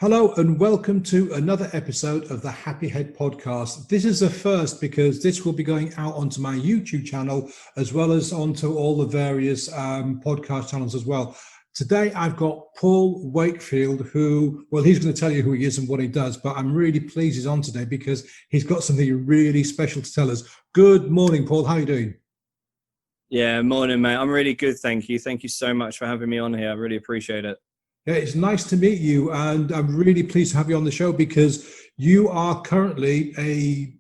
Hello and welcome to another episode of the Happy Head podcast. This is a first because this will be going out onto my YouTube channel as well as onto all the various podcast channels as well. Today I've got Paul Wakefield who, well, he's going to tell you who he is and what he does, but I'm really pleased he's on today because he's got something really special to tell us. Good morning, Paul. How are you doing? Yeah, morning, mate. I'm really good, thank you. Thank you so much for having me on here. I really appreciate it. Yeah, it's nice to meet you, and I'm really pleased to have you on the show because you are currently a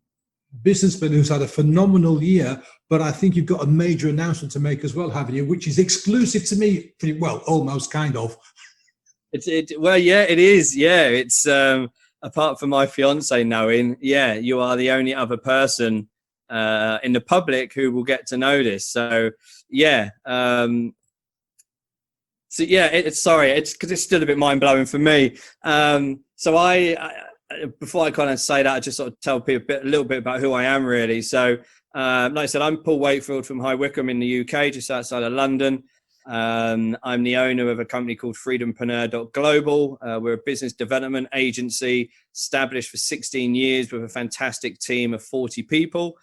businessman who's had a phenomenal year, but I think you've got a major announcement to make as well, haven't you? Which is exclusive to me, well, almost kind of. Well, yeah, it is. Yeah, it's apart from my fiance knowing, yeah, you are the only other person in the public who will get to know this. So, yeah. It's because it's still a bit mind blowing for me. So before I kind of say that, I just sort of tell people a little bit about who I am really. So, like I said, I'm Paul Wakefield from High Wycombe in the UK, just outside of London. I'm the owner of a company called freedompreneur.global. We're a business development agency established for 16 years with a fantastic team of 40 people.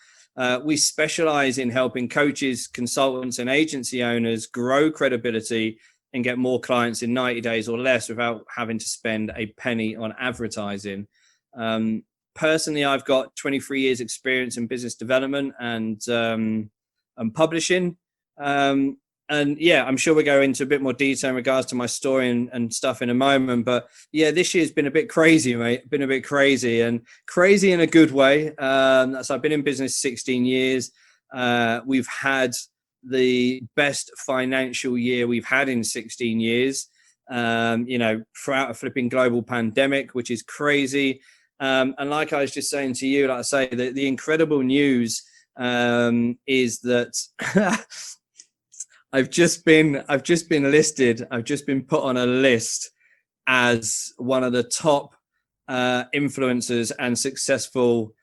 We specialize in helping coaches, consultants, and agency owners grow credibility and get more clients in 90 days or less without having to spend a penny on advertising. Personally, I've got 23 years experience in business development and publishing. And yeah, I'm sure we'll go into a bit more detail in regards to my story and stuff in a moment. But yeah, this year's been a bit crazy, mate. Been a bit crazy and crazy in a good way. So I've been in business 16 years. We've had the best financial year we've had in 16 years, throughout a flipping global pandemic, which is crazy. And like I was just saying to you, like I say, the incredible news is that I've just been listed. I've just been put on a list as one of the top influencers and successful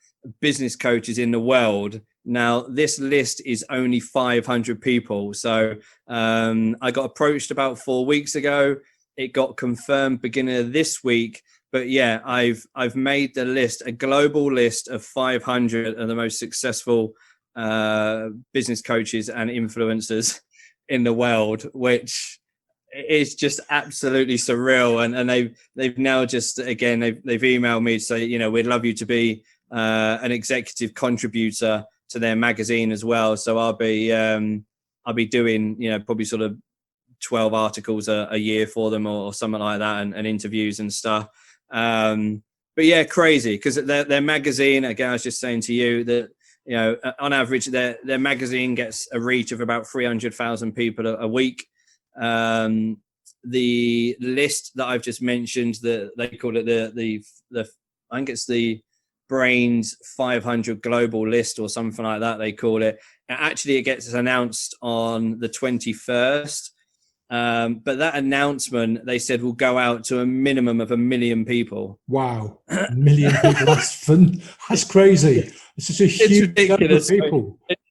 business coaches in the world. Now, this list is only 500 people. So I got approached about 4 weeks ago. It got confirmed beginning of this week. But yeah, I've made the list, a global list of 500 of the most successful business coaches and influencers in the world, which is just absolutely surreal. And they've now just, again, they've emailed me to say, we'd love you to be an executive contributor to their magazine as well. So I'll be doing, probably sort of 12 articles a year for them or something like that, and interviews and stuff. But yeah, crazy, because their magazine, again, I was just saying to you that, on average, their magazine gets a reach of about 300,000 people a week. The list that I've just mentioned, that they call it the I think it's the Brains 500 global list or something like that, they call it. Actually, it gets announced on the 21st. But that announcement, they said, will go out to a minimum of 1 million people. Wow, 1 million people. That's fun. That's crazy. It's such a huge number of people. It's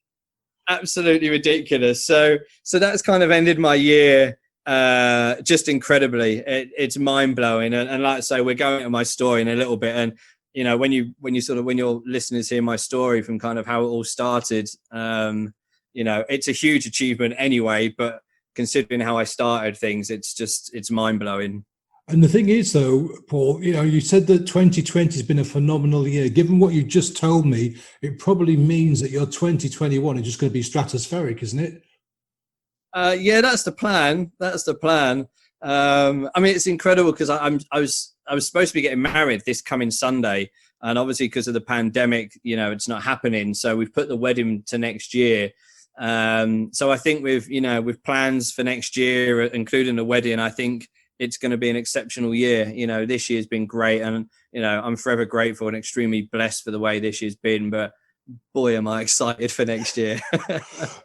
absolutely ridiculous. So that's kind of ended my year just incredibly. It's mind blowing. And like I say, we're going to my story in a little bit. And when your listeners hear my story from kind of how it all started, it's a huge achievement anyway. But considering how I started things, it's mind blowing. And the thing is, though, Paul, you said that 2020 has been a phenomenal year. Given what you just told me, it probably means that your 2021 is just going to be stratospheric, isn't it? Yeah, that's the plan. That's the plan. It's incredible because I was supposed to be getting married this coming Sunday, and obviously because of the pandemic, it's not happening. So we've put the wedding to next year. So I think with plans for next year, including the wedding, I think it's going to be an exceptional year. This year's been great, and I'm forever grateful and extremely blessed for the way this year's been. But boy, am I excited for next year.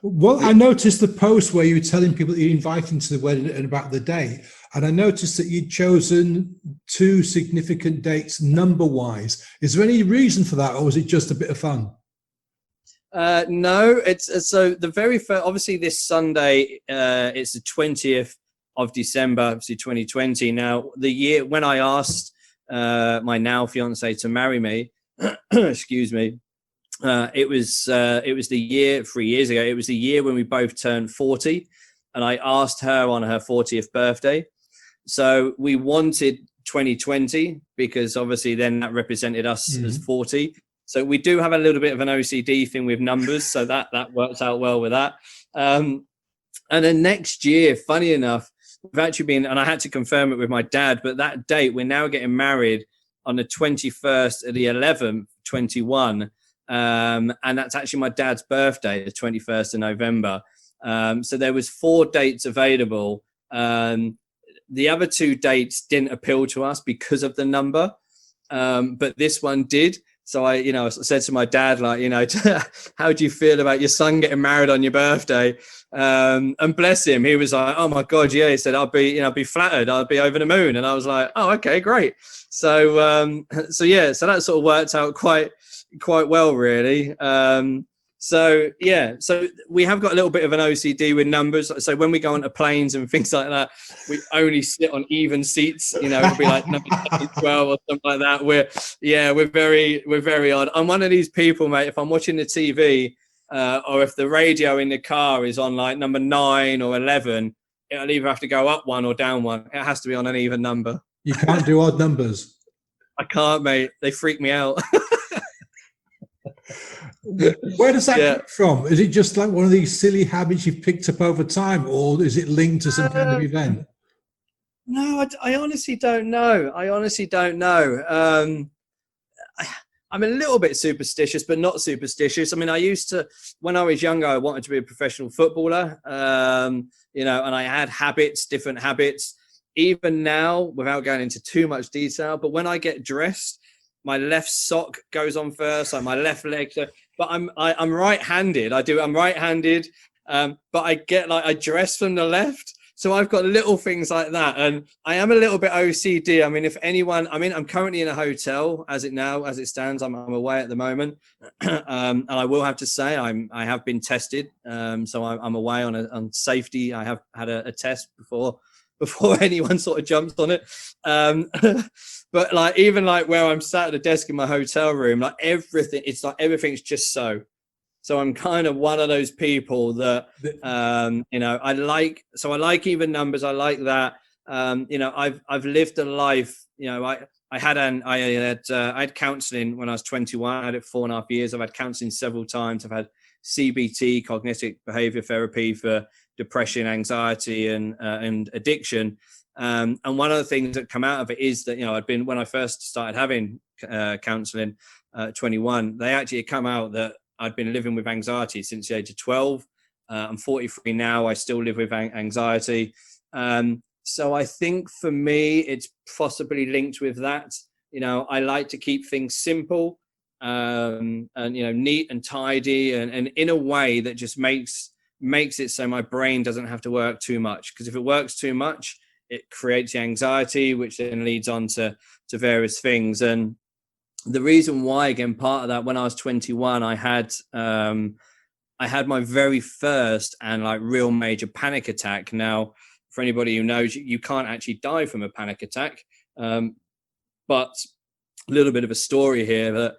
Well, I noticed the post where you were telling people that you're inviting to the wedding and about the date. And I noticed that you'd chosen 2 significant dates number-wise. Is there any reason for that, or was it just a bit of fun? No, it's so the very first, obviously this Sunday, it's the 20th of December, obviously 2020. Now, the year when I asked my now fiance to marry me, excuse me, it was the year 3 years ago. It was the year when we both turned 40, and I asked her on her 40th birthday. So we wanted 2020 because obviously then that represented us as 40. So we do have a little bit of an OCD thing with numbers, so that works out well with that. And then next year, funny enough, we've actually been, and I had to confirm it with my dad, but that date, we're now getting married on the 21st of the 11th, 21. And that's actually my dad's birthday, the 21st of November. So there was 4 dates available. The other 2 dates didn't appeal to us because of the number, but this one did. So I said to my dad, like, how do you feel about your son getting married on your birthday? And bless him, he was like, oh my God, yeah. He said, I'll be flattered. I'll be over the moon. And I was like, oh, okay, great. So yeah, so that sort of worked out quite well, really. So we have got a little bit of an OCD with numbers. So when we go onto planes and things like that, we only sit on even seats. It'll be like number 12 or something like that. We're very odd. I'm one of these people, mate. If I'm watching the TV or if the radio in the car is on like number 9 or 11, it'll either have to go up 1 or down 1. It has to be on an even number. You can't do odd numbers. I can't, mate. They freak me out. Where does that come from? Is it just like one of these silly habits you've picked up over time, or is it linked to some kind of event? No, I honestly don't know. I'm a little bit superstitious, but not superstitious. I mean, I used to, when I was younger, I wanted to be a professional footballer, and I had different habits. Even now, without going into too much detail, but when I get dressed, my left sock goes on first, like my left leg. But I'm right-handed. I'm right-handed, but I dress from the left. So I've got little things like that, and I am a little bit OCD. I mean, I'm currently in a hotel as it stands. I'm away at the moment, and I will have to say I have been tested. So I'm away on safety. I have had a test before anyone sort of jumps on it. But like, even like where I'm sat at the desk in my hotel room, like everything's just so. So I'm kind of one of those people that, I like even numbers. I like that. I've lived a life, I had counseling when I was 21. I had it 4.5 years. I've had counseling several times. I've had CBT, cognitive behavior therapy, for depression, anxiety, and addiction. And one of the things that come out of it is that, when I first started having counseling, 21, they actually come out that I'd been living with anxiety since the age of 12. I'm 43 now. I still live with anxiety. So I think for me, it's possibly linked with that. I like to keep things simple, and neat and tidy, and in a way that just makes it so my brain doesn't have to work too much. Because if it works too much, it creates the anxiety, which then leads on to various things. And the reason why, again, part of that, when I was 21, I had my very first and like real major panic attack. Now, for anybody who knows, you can't actually die from a panic attack. But a little bit of a story here that,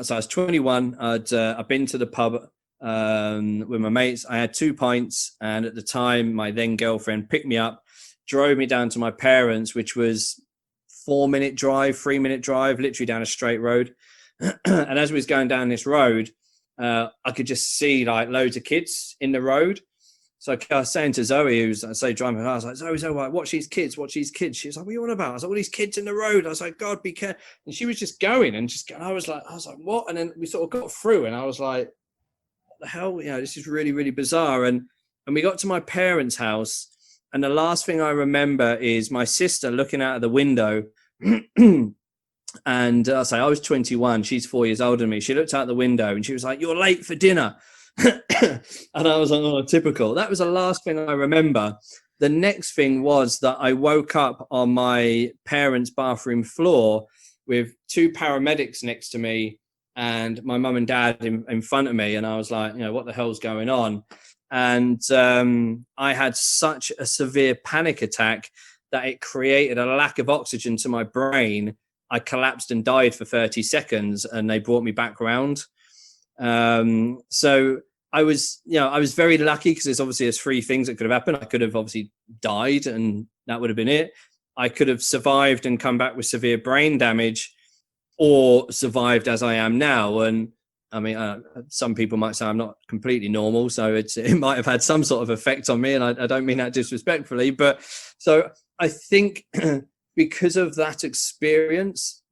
so I was 21, I'd been to the pub with my mates. I had 2 pints, and at the time, my then girlfriend picked me up, drove me down to my parents', which was 3-minute drive, literally down a straight road. And as we was going down this road, I could just see like loads of kids in the road. So I was saying to Zoe, who's driving her, I was like, Zoe, watch these kids. She was like, what are you on about? I was like, all these kids in the road. I was like, God, be careful. And she was just going and I was like, what? And then we sort of got through, and I was like, what the hell? This is really, really bizarre. And we got to my parents' house, and the last thing I remember is my sister looking out of the window. And I was 21. She's 4 years older than me. She looked out the window and she was like, "You're late for dinner." And I was like, "Oh, typical." That was the last thing I remember. The next thing was that I woke up on my parents' bathroom floor with 2 paramedics next to me and my mum and dad in front of me. And I was like, what the hell's going on? And I had such a severe panic attack that it created a lack of oxygen to my brain. I collapsed and died for 30 seconds, and they brought me back round. So I was very lucky, because there's three things that could have happened. I could have obviously died, and that would have been it. I could have survived and come back with severe brain damage, or survived as I am now. And I mean, some people might say I'm not completely normal, so it might have had some sort of effect on me, and I don't mean that disrespectfully. But so I think because of that experience,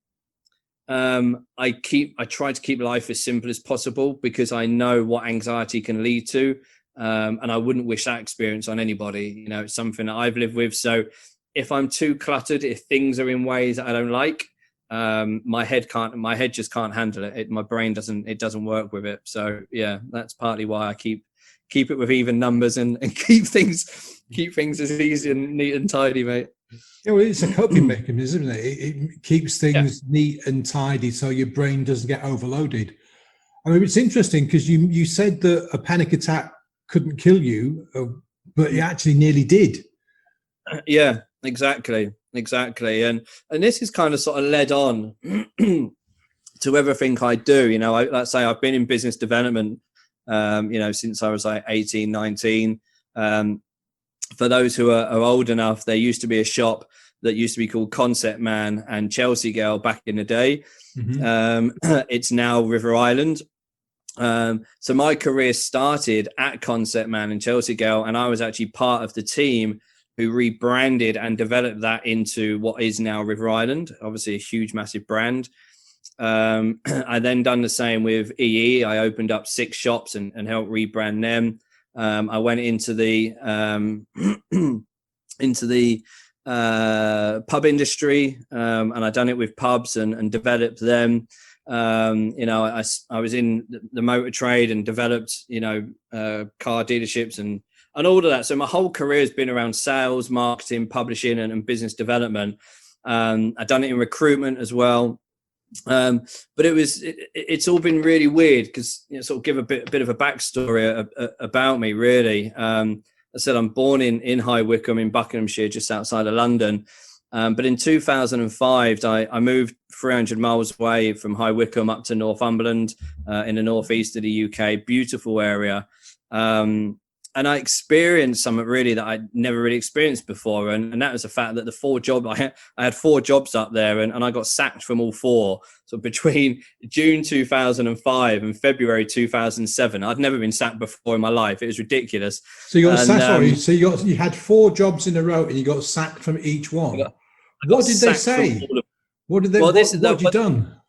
I try to keep life as simple as possible, because I know what anxiety can lead to, and I wouldn't wish that experience on anybody. It's something that I've lived with. So if I'm too cluttered, if things are in ways that I don't like, my head just can't handle it. My brain doesn't work with it. So yeah, that's partly why I keep it with even numbers, and keep things as easy and neat and tidy, mate. Yeah, well, it's a coping mechanism, isn't it? It keeps things neat and tidy, so your brain doesn't get overloaded. I mean, it's interesting, because you said that a panic attack couldn't kill you, but it actually nearly did. Yeah, exactly. And this is kind of sort of led on to everything I do. Let's say I've been in business development, since I was like 18, 19. For those who are old enough, there used to be a shop that used to be called Concept Man and Chelsea Girl back in the day. Mm-hmm. It's now River Island. So my career started at Concept Man and Chelsea Girl, and I was actually part of the team who rebranded and developed that into what is now River Island, obviously a huge, massive brand. I then done the same with EE. I opened up 6 shops and helped rebrand them. I went into the pub industry, and I done it with pubs and developed them. I was in the motor trade and developed, car dealerships and all of that. So my whole career has been around sales, marketing, publishing, and business development. I've done it in recruitment as well. But it's all been really weird, because sort of give a bit of a backstory about me, really. I said I'm born in High Wycombe in Buckinghamshire, just outside of London. But in 2005, I moved 300 miles away from High Wycombe up to Northumberland, in the northeast of the UK. Beautiful area. And I experienced something really that I'd never really experienced before. And that was the fact that I had 4 jobs up there, and I got sacked from all 4. So between June 2005 and February 2007, I'd never been sacked before in my life. It was ridiculous. So you got sacked. Sorry, so you had 4 jobs in a row, and you got sacked from each one. What did they say? What did they? What have you done?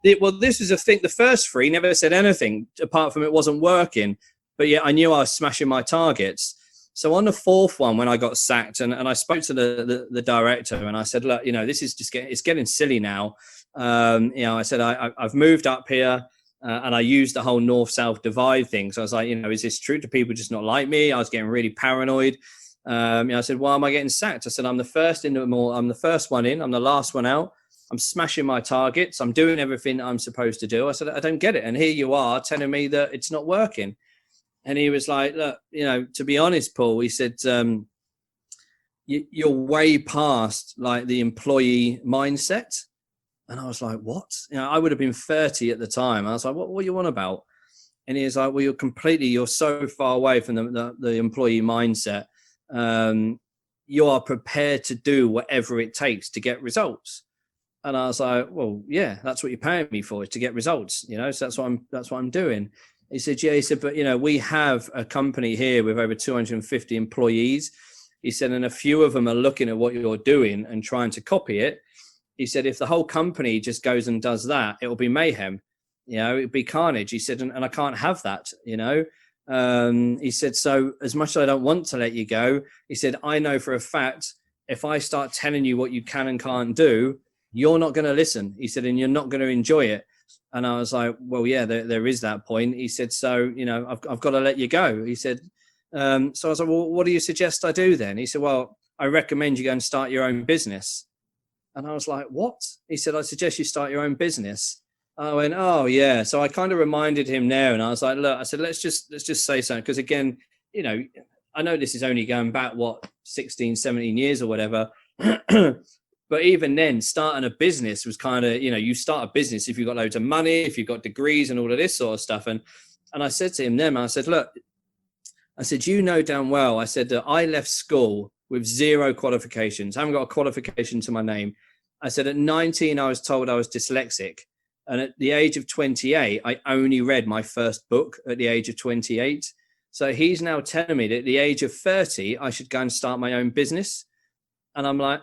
This is a thing. The first 3 never said anything apart from it wasn't working. But yeah, I knew I was smashing my targets. So on the 4th one, when I got sacked, and I spoke to the director, and I said, look, this is just it's getting silly now. I said, I've moved up here, and I used the whole north-south divide thing. So I was like, is this true? Do people just not like me? I was getting really paranoid. I said, why am I getting sacked? I said, I'm the first I'm the first one in. I'm the last one out. I'm smashing my targets. I'm doing everything I'm supposed to do. I said, I don't get it. And here you are telling me that it's not working. And he was like, look, to be honest, Paul, he said, you're way past like the employee mindset. And I was like, what? I would have been 30 at the time. I was like, what are you on about? And he was like, well, you're so far away from the employee mindset. You are prepared to do whatever it takes to get results. And I was like, well, yeah, that's what you're paying me for, is to get results, so that's what I'm doing. He said, yeah, he said, but, we have a company here with over 250 employees. He said, and a few of them are looking at what you're doing and trying to copy it. He said, if the whole company just goes and does that, it'll be mayhem, it'd be carnage. He said, and I can't have that, he said, so as much as I don't want to let you go, he said, I know for a fact, if I start telling you what you can and can't do, you're not going to listen. He said, and you're not going to enjoy it. And I was like, well, yeah, there is that point. He said, so, I've got to let you go. He said, so I was like, well, what do you suggest I do then? He said, well, I recommend you go and start your own business. And I was like, what? He said, I suggest you start your own business. I went, oh yeah. So I kind of reminded him there, and I was like, look, I said, let's just say something. Because again, I know this is only going back, 16, 17 years or whatever. But even then, starting a business was kind of, you start a business if you've got loads of money, if you've got degrees and all of this sort of stuff. And I said to him then, I said, look, I said, damn well, I said that I left school with 0 qualifications. I haven't got a qualification to my name. I said at 19, I was told I was dyslexic. And at the age of 28, I only read my first book at the age of 28. So he's now telling me that at the age of 30, I should go and start my own business. And I'm like,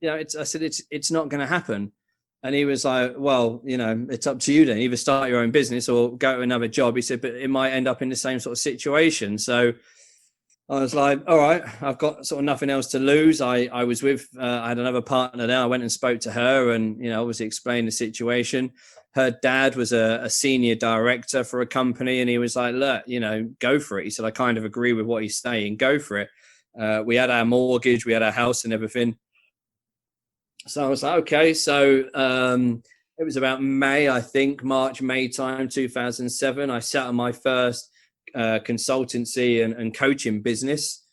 I said, it's not going to happen. And he was like, well, it's up to you then. Either start your own business or go to another job. He said, but it might end up in the same sort of situation. So I was like, all right, I've got sort of nothing else to lose. I was with, I had another partner there. I went and spoke to her and, obviously explained the situation. Her dad was a senior director for a company. And he was like, look, go for it. He said, I kind of agree with what he's saying. Go for it. We had our mortgage, we had our house and everything. So I was like, okay. So it was about March, May time, 2007. I set up my first consultancy and coaching business.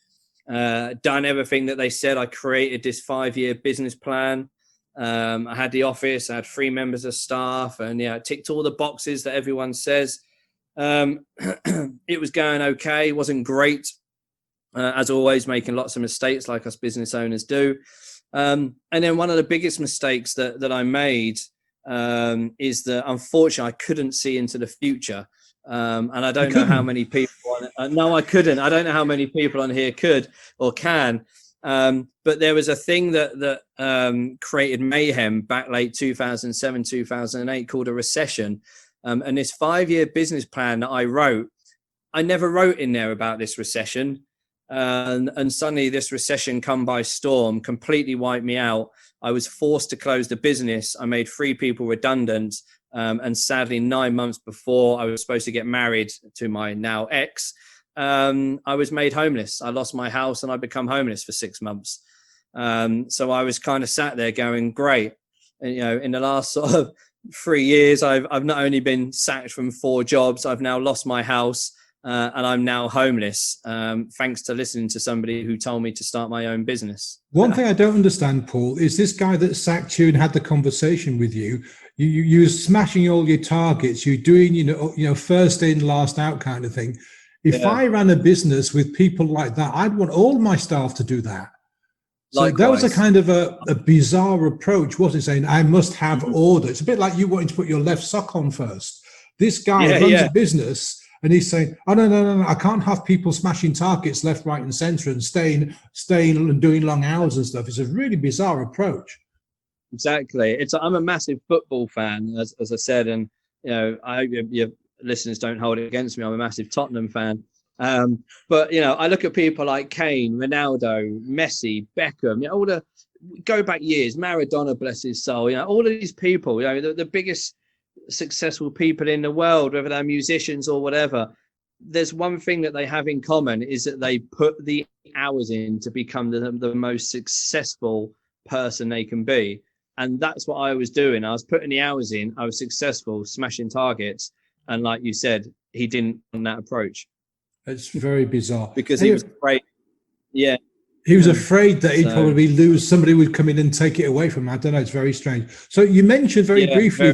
Done everything that they said. I created this 5-year business plan. I had the office, I had 3 members of staff, and I ticked all the boxes that everyone says. It was going okay. It wasn't great. As always, making lots of mistakes like us business owners do. And then one of the biggest mistakes that I made is that unfortunately I couldn't see into the future. And I don't know how many people no, I couldn't. I don't know how many people on here could or can. But there was a thing that created mayhem back late 2007, 2008 called a recession. And this 5-year business plan that I wrote, I never wrote in there about this recession. And suddenly this recession come by storm, completely wiped me out. I was forced to close the business. I made 3 people redundant. And sadly, 9 months before I was supposed to get married to my now ex, I was made homeless. I lost my house and I become homeless for 6 months. So I was kind of sat there going, great. And, in the last sort of 3 years, I've not only been sacked from 4 jobs, I've now lost my house. And I'm now homeless, thanks to listening to somebody who told me to start my own business. One thing I don't understand, Paul, is this guy that sacked you and had the conversation with you. You were smashing all your targets. You're doing, first in, last out kind of thing. If I ran a business with people like that, I'd want all my staff to do that. So likewise. That was a kind of a bizarre approach, wasn't it? Saying I must have order. It's a bit like you wanting to put your left sock on first. This guy runs a business. And he's saying, oh, no, I can't have people smashing targets left, right, and centre and staying and doing long hours and stuff. It's a really bizarre approach. Exactly. I'm a massive football fan, as I said, and I hope your listeners don't hold it against me. I'm a massive Tottenham fan. But I look at people like Kane, Ronaldo, Messi, Beckham, all the go back years, Maradona, bless his soul, all of these people, the biggest successful people in the world, whether they're musicians or whatever, there's one thing that they have in common is that they put the hours in to become the most successful person they can be. And that's what I was doing. I was putting the hours in. I was successful, smashing targets. And like you said, he didn't on that approach. It's very bizarre. Because he was afraid. Yeah. He was afraid that he'd probably lose. Somebody would come in and take it away from him. I don't know. It's very strange. So you mentioned very briefly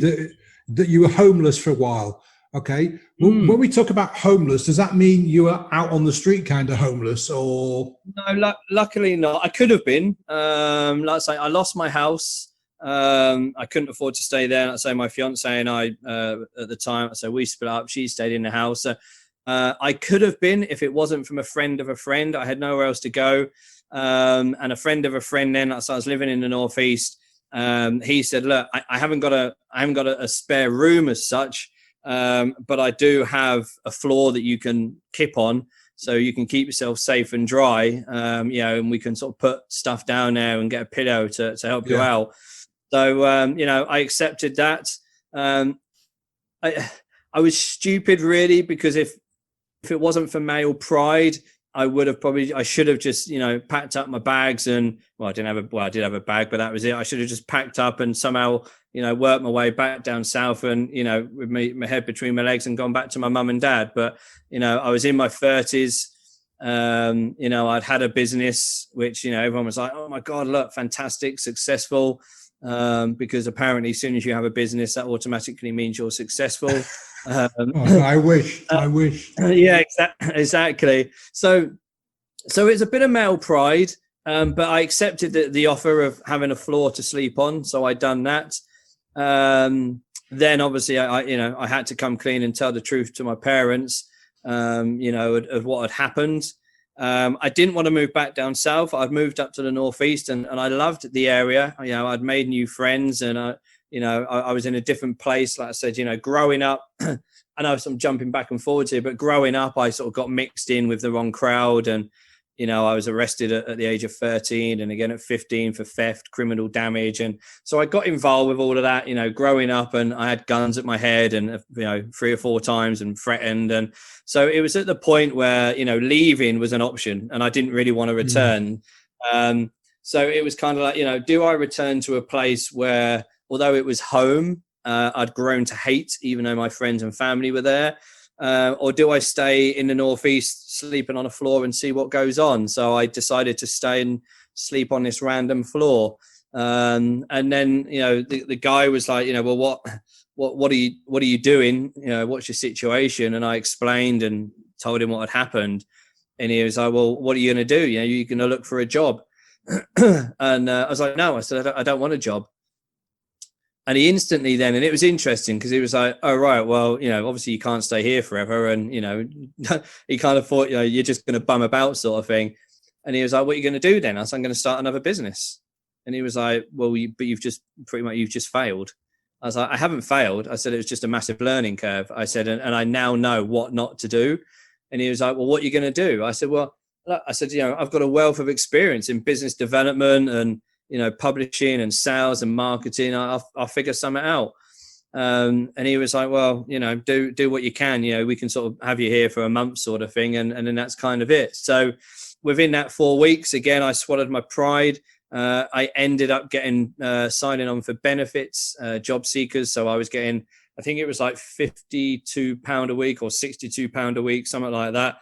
that you were homeless for a while. Okay. When we talk about homeless, does that mean you were out on the street kind of homeless or? No, luckily not. I could have been. Like I say, I lost my house. I couldn't afford to stay there. Like I say, my fiance and I, at the time, so we split up. She stayed in the house. So I could have been if it wasn't from a friend of a friend. I had nowhere else to go. And a friend of a friend then, so I was living in the Northeast. He said, look, I haven't got a spare room as such, but I do have a floor that you can kip on so you can keep yourself safe and dry, and we can sort of put stuff down there and get a pillow to help you out. So, I accepted that. I was stupid really, because if it wasn't for male pride, I should have just, packed up my bags and, I did have a bag, but that was it. I should have just packed up and somehow, worked my way back down south and, with my head between my legs and gone back to my mum and dad. But, I was in my 30s. I'd had a business which, everyone was like, oh my God, look, fantastic, successful. Because apparently as soon as you have a business, that automatically means you're successful. I wish. Yeah, exactly. So it's a bit of male pride, but I accepted the offer of having a floor to sleep on. So I done that. Then obviously I had to come clean and tell the truth to my parents, of what had happened. I didn't want to move back down south. I'd moved up to the northeast, and I loved the area. I'd made new friends, and I was in a different place. Like I said, growing up, I know I'm jumping back and forwards here, but growing up, I sort of got mixed in with the wrong crowd, and I was arrested at the age of 13 and again at 15 for theft, criminal damage. And so I got involved with all of that, growing up, and I had guns at my head and, 3 or 4 times and threatened. And so it was at the point where, leaving was an option and I didn't really want to return. So it was kind of like, do I return to a place where, although it was home, I'd grown to hate, even though my friends and family were there? Or do I stay in the northeast, sleeping on a floor and see what goes on? So I decided to stay and sleep on this random floor. And then, the guy was like, well, what are you doing? What's your situation? And I explained and told him what had happened. And he was like, well, what are you going to do? You're going to look for a job. And I was like, no, I said, I don't want a job. And he instantly then, and it was interesting because he was like, oh, right, well, obviously you can't stay here forever. And, he kind of thought, you're just going to bum about sort of thing. And he was like, what are you going to do then? I said, I'm going to start another business. And he was like, well, but you've just failed. I was like, I haven't failed. I said, it was just a massive learning curve. I said, and I now know what not to do. And he was like, well, what are you going to do? I said, well, I've got a wealth of experience in business development and, publishing and sales and marketing. I'll figure something out. And he was like, well, do what you can, we can sort of have you here for a month sort of thing. And then that's kind of it. So within that 4 weeks, again, I swallowed my pride. I ended up getting signing on for benefits, job seekers. So I was getting, I think it was like £52 a week or £62 a week, something like that,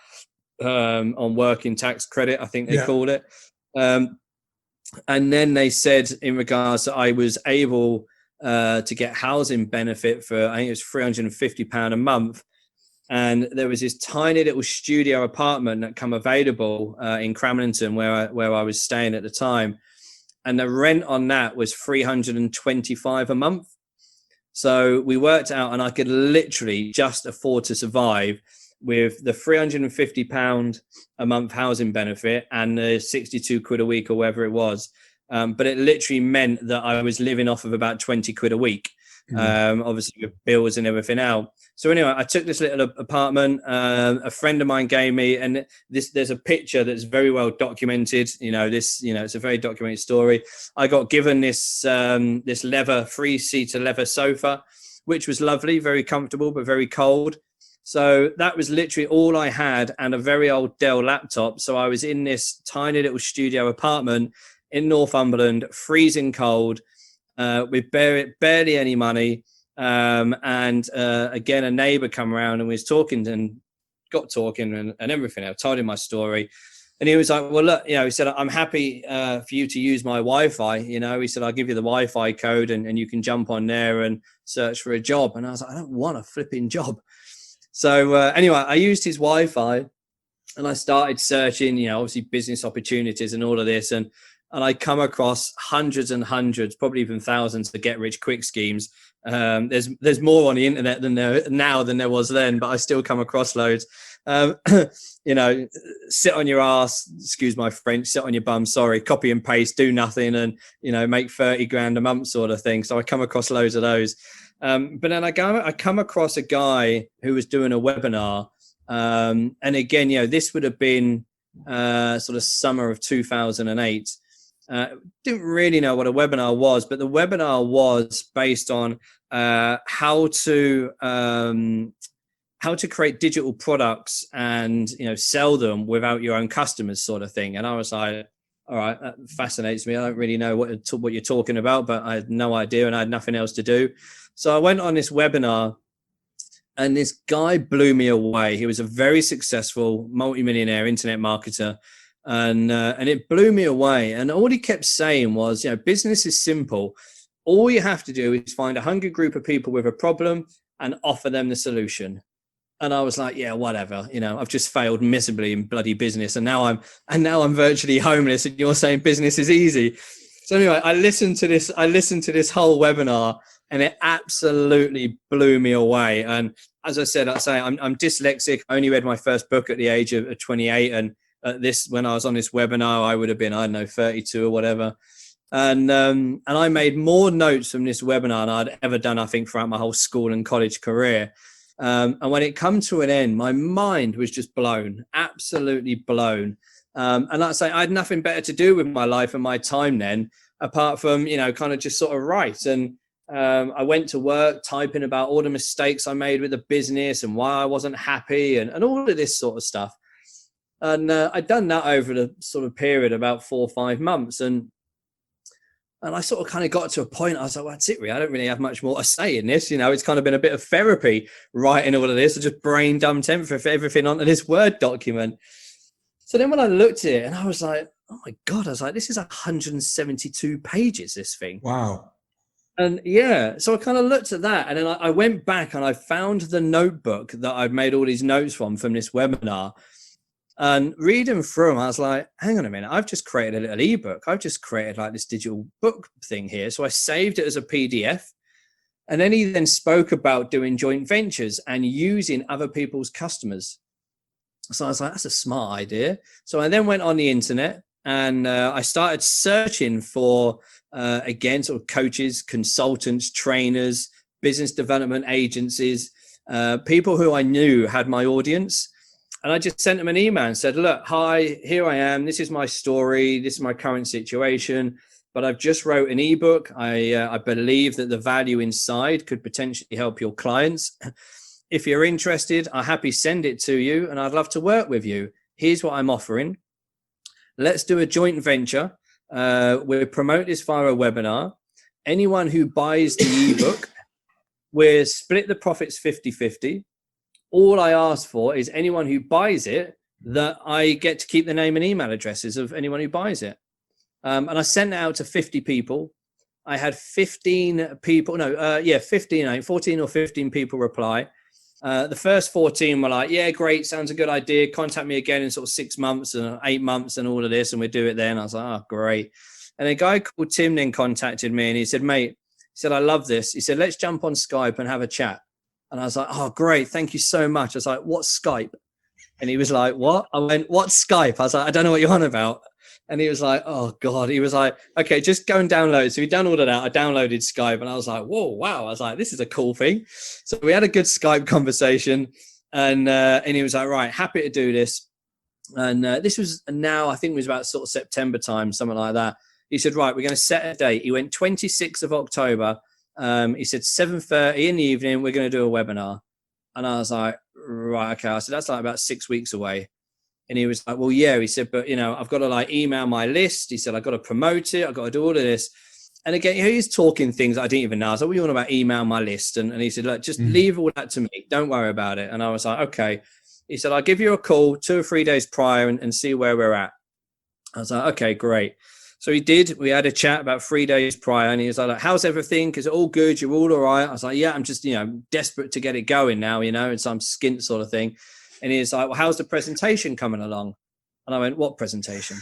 on working tax credit, I think they called it. And then they said in regards to I was able to get housing benefit for, I think it was £350 a month. And there was this tiny little studio apartment that come available in Cramlington where I was staying at the time. And the rent on that was $325 a month. So we worked out and I could literally just afford to survive with the £350 a month housing benefit and the 62 quid a week or whatever it was. But it literally meant that I was living off of about 20 quid a week, obviously with bills and everything out. So anyway, I took this little apartment, a friend of mine gave me, and there's a picture that's very well documented. It's a very documented story. I got given this leather 3-seater leather sofa, which was lovely, very comfortable, but very cold. So that was literally all I had, and a very old Dell laptop. So I was in this tiny little studio apartment in Northumberland, freezing cold, with barely any money. And again, a neighbor come around and we was talking and got talking and everything. I told him my story. And he was like, well, look, he said, I'm happy for you to use my Wi-Fi. He said, I'll give you the Wi-Fi code and you can jump on there and search for a job. And I was like, I don't want a flipping job. So anyway, I used his Wi-Fi and I started searching, obviously business opportunities and all of this. And I come across hundreds and hundreds, probably even thousands of get rich quick schemes. There's more on the internet than there was then, but I still come across loads. Sit on your ass, excuse my French, sit on your bum, sorry, copy and paste, do nothing and, make 30 grand a month sort of thing. So I come across loads of those. But then I come across a guy who was doing a webinar. And again, this would have been sort of summer of 2008. Didn't really know what a webinar was, but the webinar was based on how to create digital products and sell them without your own customers, sort of thing. And I was like, all right, that fascinates me. I don't really know what you're talking about, but I had no idea and I had nothing else to do. So I went on this webinar And this guy blew me away. He was a very successful multimillionaire internet marketer. And it blew me away. And all he kept saying was, business is simple. All you have to do is find a hungry group of people with a problem and offer them the solution. And I was like, yeah, whatever. I've just failed miserably in bloody business, and now I'm virtually homeless. And you're saying business is easy. So anyway, I listened to this whole webinar, and it absolutely blew me away. And as I said, I'm dyslexic. I only read my first book at the age of 28, and when I was on this webinar, I would have been, I don't know, 32 or whatever. And I made more notes from this webinar than I'd ever done, I think, throughout my whole school and college career. And when it come to an end, my mind was just blown, absolutely blown. And like I say, I had nothing better to do with my life and my time then, apart from, kind of just sort of write. And I went to work typing about all the mistakes I made with the business and why I wasn't happy and all of this sort of stuff. And I'd done that over the sort of period, about 4 or 5 months. And I sort of kind of got to a point, I was like, well, that's it, really. I don't really have much more to say in this. It's kind of been a bit of therapy writing all of this. I just brain dumped everything onto this Word document. So then when I looked at it, and I was like, oh my God, I was like, this is 172 pages, this thing. Wow. And yeah, so I kind of looked at that, and then I went back and I found the notebook that I'd made all these notes from this webinar. And reading through them, I was like, hang on a minute, I've just created a little ebook. I've just created like this digital book thing here. So I saved it as a PDF. And then he then spoke about doing joint ventures and using other people's customers. So I was like, that's a smart idea. So I then went on the internet and I started searching for, again, sort of coaches, consultants, trainers, business development agencies, people who I knew had my audience. And I just sent them an email and said, look, hi, here I am. This is my story. This is my current situation. But I've just wrote an ebook. I believe that the value inside could potentially help your clients. If you're interested, I'm happy to send it to you, and I'd love to work with you. Here's what I'm offering. Let's do a joint venture. We'll promote this via a webinar. Anyone who buys the ebook, we'll split the profits 50-50. All I ask for is anyone who buys it, that I get to keep the name and email addresses of anyone who buys it. And I sent it out to 50 people. I had 14 or 15 people reply. The first 14 were like, yeah, great. Sounds a good idea. Contact me again in sort of 6 months and 8 months and all of this. And we'll do it then. I was like, oh, great. And a guy called Tim then contacted me and he said, mate, he said, I love this. He said, let's jump on Skype and have a chat. And I was like, oh, great. Thank you so much. I was like, what's Skype? And he was like, what? I went, what's Skype? I was like, I don't know what you're on about. And he was like, oh, God. He was like, okay, just go and download. So he done all of that. I downloaded Skype and I was like, whoa, wow. I was like, this is a cool thing. So we had a good Skype conversation and he was like, right, happy to do this. And this was now, I think it was about sort of September time, something like that. He said, right, we're going to set a date. He went 26th of October. He said 7:30 in the evening, we're going to do a webinar. And I was like, right, okay. I said, that's like about 6 weeks away. And he was like, well, yeah. He said, but I've got to like email my list. He said, I've got to promote it. I've got to do all of this. And again, he's talking things I didn't even know. I was like, what are you on about email my list? And he said, look, just leave all that to me. Don't worry about it. And I was like, okay. He said, I'll give you a call 2 or 3 days prior and see where we're at. I was like, okay, great. So he did. We had a chat about 3 days prior and he was like, how's everything? Is it all good? You're all right? I was like, yeah, I'm just, desperate to get it going now, and some skint sort of thing. And he was like, well, how's the presentation coming along? And I went, what presentation?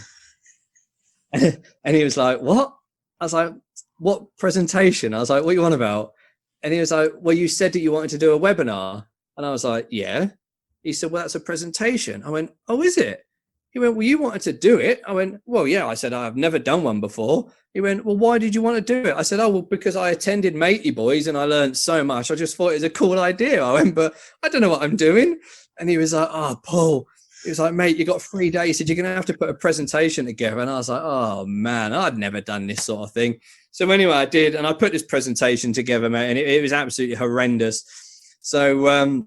And he was like, what? I was like, what presentation? I was like, what are you on about? And he was like, well, you said that you wanted to do a webinar. And I was like, yeah. He said, well, that's a presentation. I went, oh, is it? He went, well, you wanted to do it. I went, well, yeah. I said, I've never done one before. He went, well, why did you want to do it? I said, oh, well, because I attended Matey Boys and I learned so much. I just thought it was a cool idea. I went, but I don't know what I'm doing. And he was like, oh, Paul. He was like, mate, you got 3 days. He said, you're going to have to put a presentation together. And I was like, oh, man, I'd never done this sort of thing. So anyway, I did. And I put this presentation together, mate. And it was absolutely horrendous. So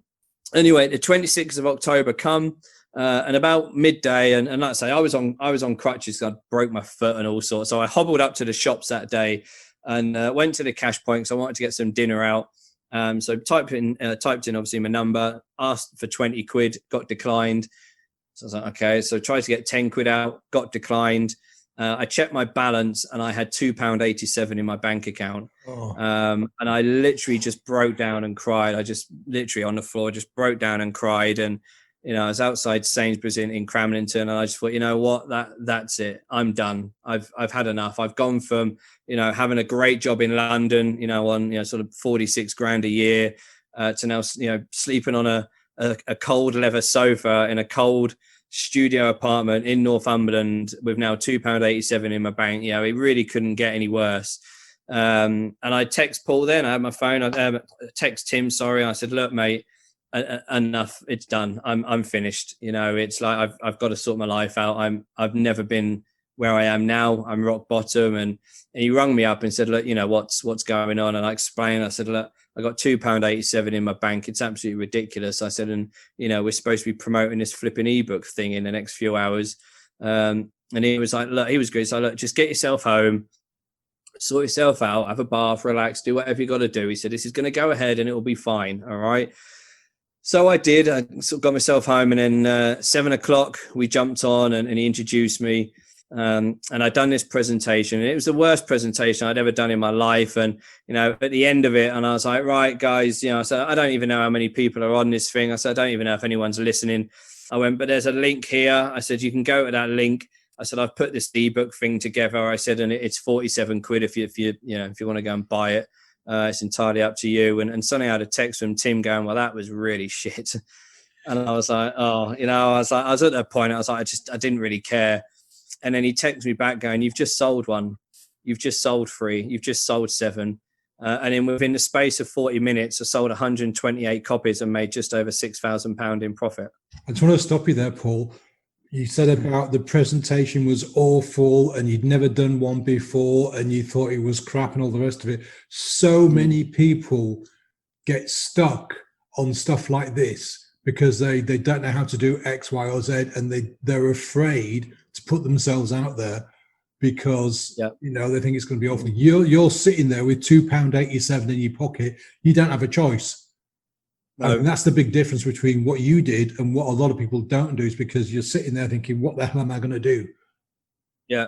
anyway, the 26th of October come. And about midday, and like I say, I was on crutches because I broke my foot and all sorts. So I hobbled up to the shops that day and went to the cash point because I wanted to get some dinner out. So typed in obviously my number, asked for 20 quid, got declined. So I was like, okay. So tried to get 10 quid out, got declined. I checked my balance and I had £2.87 in my bank account. Oh. And I literally just broke down and cried. I just literally on the floor, just broke down and cried. And, I was outside Sainsbury's in Cramlington, and I just thought, you know what, that's it. I'm done. I've had enough. I've gone from, having a great job in London, on, sort of 46 grand a year, to now, sleeping on a cold leather sofa in a cold studio apartment in Northumberland with now £2.87 in my bank. It really couldn't get any worse. And I text Paul then. I had my phone. I text Tim. Sorry, I said, look, mate, enough. It's done. I'm finished. It's like I've got to sort my life out. I've never been where I am now. I'm rock bottom. And he rung me up and said, look, what's going on? And I explained. I said, look, I got £2.87 in my bank. It's absolutely ridiculous. I said, and we're supposed to be promoting this flipping ebook thing in the next few hours. And he was like, look, he was good. So look, just get yourself home, sort yourself out, have a bath, relax, do whatever you got to do. He said, this is going to go ahead and it will be fine. All right. So I did. I sort of got myself home, and then 7 o'clock we jumped on, and he introduced me. And I'd done this presentation, and it was the worst presentation I'd ever done in my life. And, at the end of it, and I was like, right, guys, I said, I don't even know how many people are on this thing. I said, I don't even know if anyone's listening. I went, but there's a link here. I said, you can go to that link. I said, I've put this ebook thing together. I said, and it's 47 quid if you want to go and buy it. It's entirely up to you. And suddenly I had a text from Tim going, well, that was really shit. And I was like, oh, I was at that point, I was like, I didn't really care. And then he texted me back going, you've just sold one. You've just sold 3. You've just sold 7. And then within the space of 40 minutes, I sold 128 copies and made just over £6,000 in profit. I just want to stop you there, Paul. You said about the presentation was awful and you'd never done one before and you thought it was crap and all the rest of it. So many people get stuck on stuff like this because they don't know how to do X, Y, or Z, and they're afraid to put themselves out there because they think it's going to be awful. You're sitting there with £2.87 in your pocket. You don't have a choice. No. And that's the big difference between what you did and what a lot of people don't do, is because you're sitting there thinking, what the hell am I going to do? Yeah,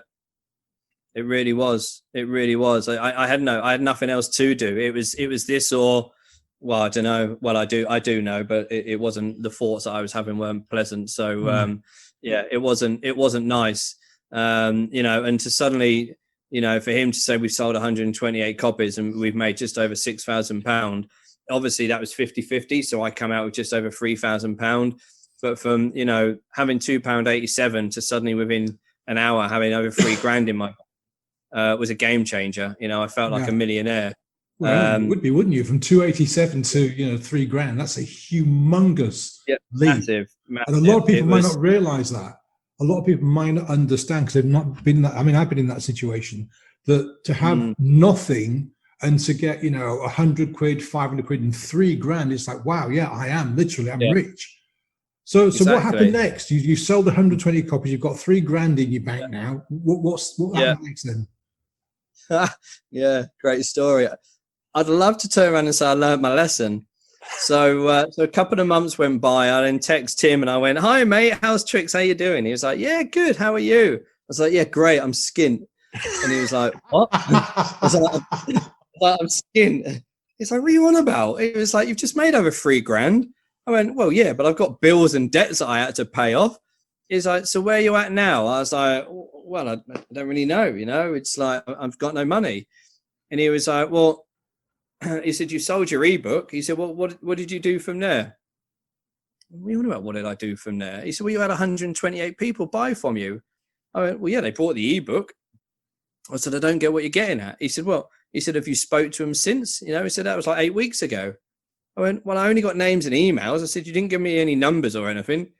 it really was. It really was. I had nothing else to do. It was this or, well, I don't know. Well, I do know, but it wasn't, the thoughts that I was having weren't pleasant. So, it wasn't nice. And to suddenly, for him to say we've sold 128 copies and we've made just over £6,000, obviously that was 50-50. So I come out with just over £3,000, but from, having £2.87 to suddenly within an hour, having over £3,000 in my, was a game changer. I felt like a millionaire. Well, you would be, wouldn't you? From 287 to £3,000. That's a humongous leap. Massive. And a lot of people might not realize that. A lot of people might not understand because they've not been in that. I mean, I've been in that situation, that to have nothing and to get 100 quid, 500 quid, and £3,000. It's like, wow, I'm rich. So exactly. What happened next? You sold 120 copies. You've got £3,000 in your bank now. What happened next then? Yeah, great story. I'd love to turn around and say I learned my lesson. So a couple of months went by. I then text Tim and I went, "Hi mate, how's tricks? How you doing?" He was like, "Yeah, good. How are you?" I was like, "Yeah, great. I'm skint." And he was like, "What?" I was like, "I'm skint." He's like, "What are you on about?" He was like, "You've just made over £3,000." I went, "Well, yeah, but I've got bills and debts that I had to pay off." He's like, "So where are you at now?" I was like, "Well, I don't really know. It's like I've got no money." And he was like, "Well," he said, "You sold your ebook." He said, "Well, what did you do from there?" What are you on about? What did I do from there? He said, "Well, you had 128 people buy from you." I went, "Well, yeah, they bought the ebook." I said, "I don't get what you're getting at." He said, "Well," he said, "have you spoke to them since?" He said, "That was like 8 weeks ago." I went, "Well, I only got names and emails." I said, "You didn't give me any numbers or anything."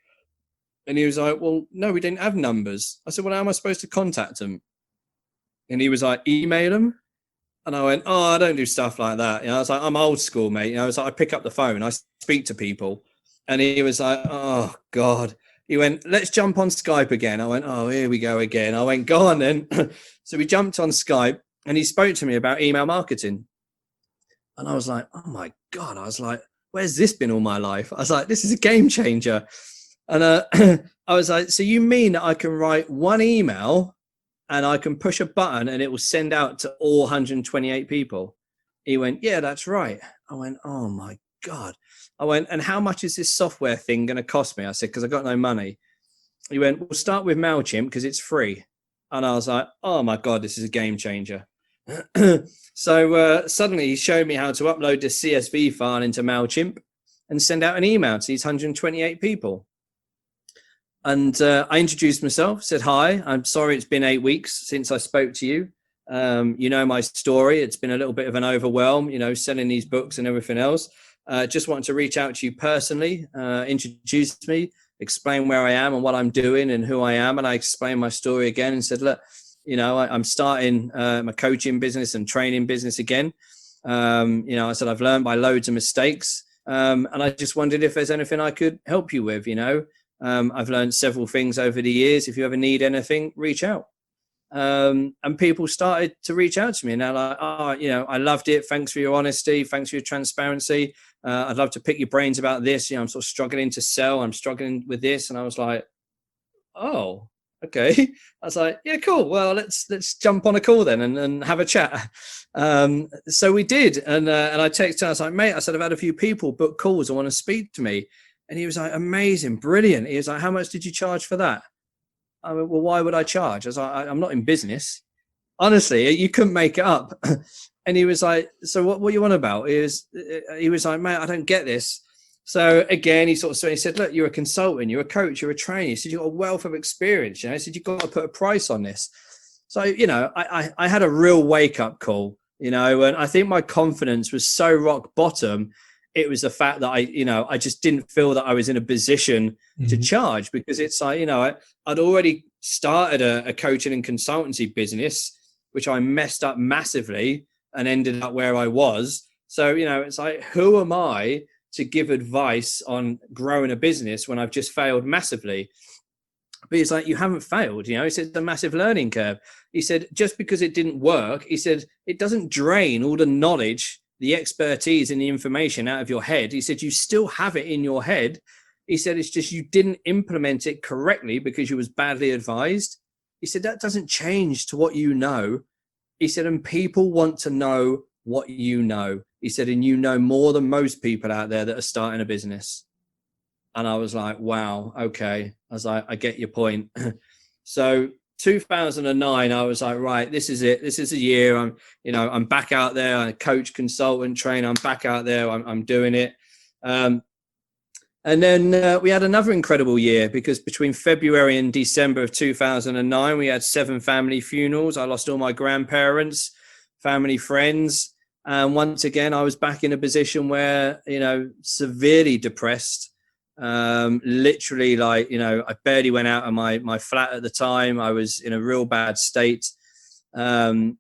And he was like, "Well, no, we didn't have numbers." I said, "Well, how am I supposed to contact them?" And he was like, "Email them." And I went, "Oh, I don't do stuff like that." I was like, "I'm old school, mate." I was like, "I pick up the phone, I speak to people." And he was like, "Oh God." He went, "Let's jump on Skype again." I went, "Oh, here we go again." I went, "Go on then." So we jumped on Skype and he spoke to me about email marketing. And I was like, oh my God. I was like, where's this been all my life? I was like, this is a game changer. And I was like, so you mean that I can write one email and I can push a button and it will send out to all 128 people? He went, yeah, that's right. I went, oh my God. I went, and how much is this software thing going to cost me? I said, because I got no money. He went, we'll start with MailChimp because it's free. And I was like, oh my God, this is a game changer. So suddenly he showed me how to upload this CSV file into MailChimp and send out an email to these 128 people. And I introduced myself, said, hi, I'm sorry it's been 8 weeks since I spoke to you. You know my story. It's been a little bit of an overwhelm, selling these books and everything else. Just wanted to reach out to you personally, introduce me, explain where I am and what I'm doing and who I am. And I explained my story again and said, look, I'm starting my coaching business and training business again. I said, I've learned by loads of mistakes. And I just wondered if there's anything I could help you with, I've learned several things over the years. If you ever need anything, reach out. And people started to reach out to me, and they're like, I loved it. Thanks for your honesty. Thanks for your transparency. I'd love to pick your brains about this. I'm sort of struggling to sell. I'm struggling with this. And I was like, oh, okay. I was like, yeah, cool. Well, let's jump on a call then and have a chat. So we did. And I texted him. I was like, mate, I said, I've had a few people book calls. I want to speak to me. And he was like, amazing, brilliant. He was like, how much did you charge for that? I mean, well, why would I charge? I was like, I'm not in business. Honestly, you couldn't make it up. And he was like, so what are you on about? He was like, mate, I don't get this. So again, he said, look, you're a consultant, you're a coach, you're a trainer. He said, you've got a wealth of experience. He said, you've got to put a price on this. So, I had a real wake up call, and I think my confidence was so rock bottom. It was the fact that I just didn't feel that I was in a position to charge, because it's like, I'd already started a coaching and consultancy business, which I messed up massively and ended up where I was. So, it's like, who am I to give advice on growing a business when I've just failed massively? But he's like, you haven't failed. He said, it's a massive learning curve. He said, just because it didn't work, he said, it doesn't drain all the knowledge, the expertise and the information out of your head. He said, you still have it in your head. He said, it's just you didn't implement it correctly because you was badly advised. He said, that doesn't change to what you know. He said, and people want to know what you know. He said, and you know more than most people out there that are starting a business. And I was like, wow, okay. I was like, I get your point. So 2009, I was like, right, this is it. This is a year. I'm back out there. I'm a coach, consultant, trainer. I'm back out there. I'm doing it. And then we had another incredible year, because between February and December of 2009, we had 7 family funerals. I lost all my grandparents, family, friends. And once again, I was back in a position where, severely depressed. Literally, I barely went out of my flat at the time. I was in a real bad state. And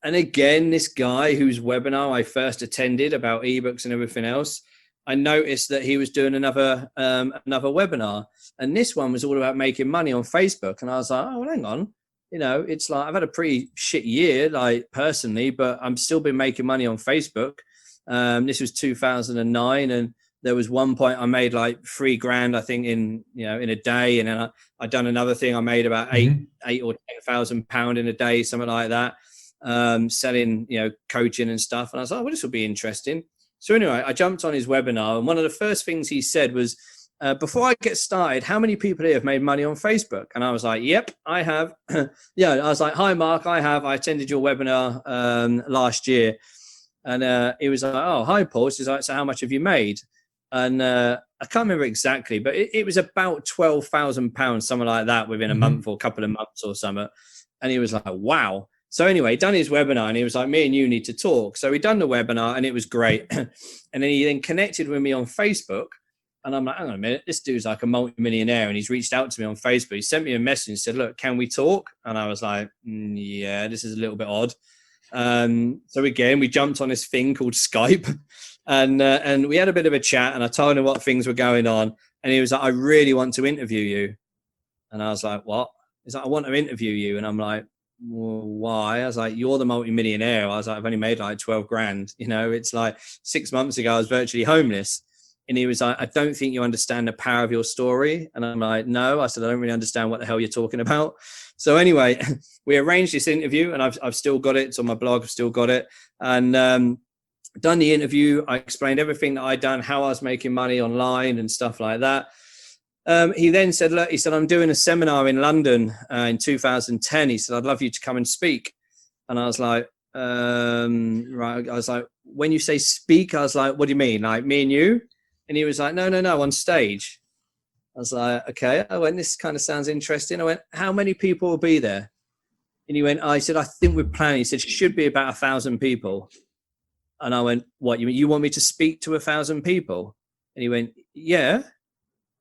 again, this guy whose webinar I first attended about ebooks and everything else, I noticed that he was doing another webinar, and this one was all about making money on Facebook. And I was like, oh, well, hang on. It's like, I've had a pretty shit year, like personally, but I'm still been making money on Facebook. This was 2009. And there was one point I made like $3,000, I think, in a day. And then I done another thing. I made about eight or £10,000 in a day, something like that, selling, coaching and stuff. And I was like, well, this will be interesting. So anyway, I jumped on his webinar, and one of the first things he said was, before I get started, how many people here have made money on Facebook? And I was like, yep, I have. Yeah, I was like, hi, Mark, I have. I attended your webinar last year. And he was like, oh, hi, Paul. He's like, so how much have you made? And I can't remember exactly, but it was about £12,000, something like that, within a month or a couple of months or something. And he was like, wow. So anyway, done his webinar, and he was like, me and you need to talk. So we done the webinar, and it was great. And then he connected with me on Facebook. And I'm like, hang on a minute, this dude's like a multimillionaire, and he's reached out to me on Facebook. He sent me a message and said, look, can we talk? And I was like, yeah, this is a little bit odd. So again, we jumped on this thing called Skype, and we had a bit of a chat, and I told him what things were going on. And he was like, I really want to interview you. And I was like, what? He's like, I want to interview you. And I'm like, well, why? I was like, you're the multimillionaire. I was like, I've only made like 12 grand. You know, it's like 6 months ago, I was virtually homeless. And he was like, I don't think you understand the power of your story. And I'm like, no, I said, I don't really understand what the hell you're talking about. So anyway, we arranged this interview, and I've still got it. It's on my blog. I've still got it. And done the interview. I explained everything that I'd done, how I was making money online and stuff like that. He then said, look, he said, I'm doing a seminar in London in 2010. He said, I'd love you to come and speak. And I was like, right. I was like, when you say speak, I was like, what do you mean? Like me and you? And he was like, no, on stage. I was like, okay. I went, this kind of sounds interesting. I went, how many people will be there? And he went, I said, I think we're planning. He said, should be about 1,000 people. And I went, what, you want me to speak to 1,000 people? And he went, yeah.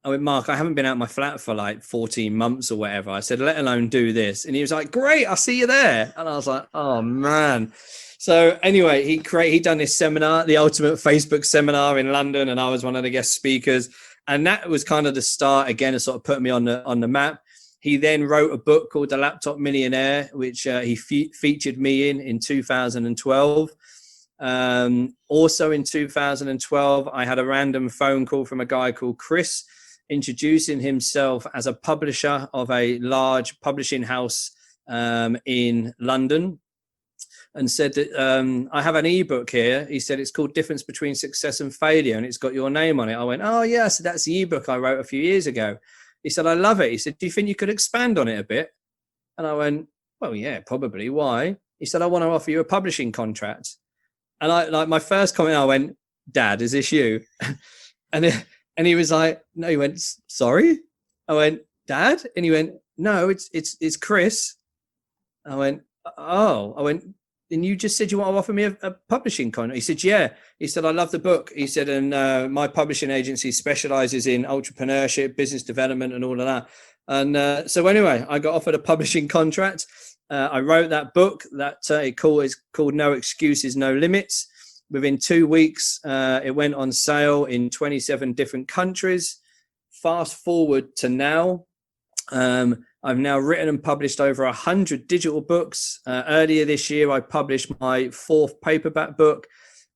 I went, Mark, I haven't been out of my flat for like 14 months or whatever. I said, let alone do this. And he was like, great, I'll see you there. And I was like, oh man. So anyway, he done this seminar, the ultimate Facebook seminar in London, and I was one of the guest speakers. And that was kind of the start again of sort of putting me on the map. He then wrote a book called The Laptop Millionaire, which he featured me in 2012. Also in 2012, I had a random phone call from a guy called Chris, introducing himself as a publisher of a large publishing house in London, and said that I have an ebook here. He said it's called Difference Between Success and Failure, and it's got your name on it. I went, oh yeah, so that's the ebook I wrote a few years ago. He said, I love it. He said, do you think you could expand on it a bit? And I went, well, yeah, probably. Why? He said, I want to offer you a publishing contract. And I, like, my first comment, I went, Dad, is this you? And he was like, no. He went, sorry? I went, Dad? And he went, no, it's Chris. I went, oh. I went, and you just said you want to offer me a publishing contract. He said, yeah. He said, I love the book. He said, and my publishing agency specializes in entrepreneurship, business development, and all of that. And so anyway, I got offered a publishing contract. I wrote that book that is called No Excuses, No Limits. Within 2 weeks, it went on sale in 27 different countries. Fast forward to now, I've now written and published over 100 digital books. Earlier this year, I published my 4th paperback book.